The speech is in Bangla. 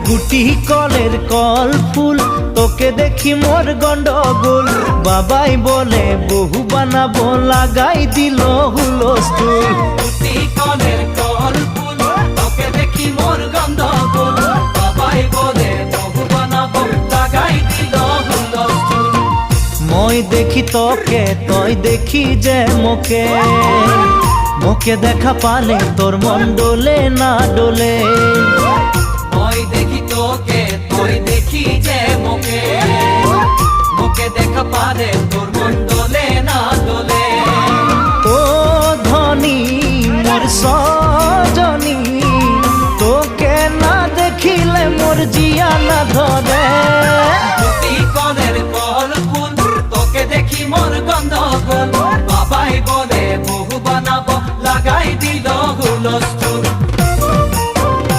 গুটি কলের কল ফুল, তোকে দেখি মোর গন্ডগোল। বাবাই বলে বহু বানাবো, লাগাই দিল হুলস্থুল। গুটি কলের কল ফুল, তোকে দেখি মোর গন্ডগোল। বাবাই বলে বহু বানাবো, লাগাই দিল হুলস্থুল। মই দেখি তোকে, তই দেখি যে মোকে, মোকে দেখা পালে তোর মন ডোলে না ডোলে। মই দেখি তোকে, তুই দেখি যে মোকে, মোকে দেখা পারে তোর মন দোলে না দোলে। ও ধনী মোর সজনী, তোকে না দেখিলে মোর জিয়া না ধরে। গুটি কলের কল ফুল, তোকে দেখি মোর গন্ডগোল। বাবাই বলে বহু বানাবো, লাগাই দিল হুলস্থুল।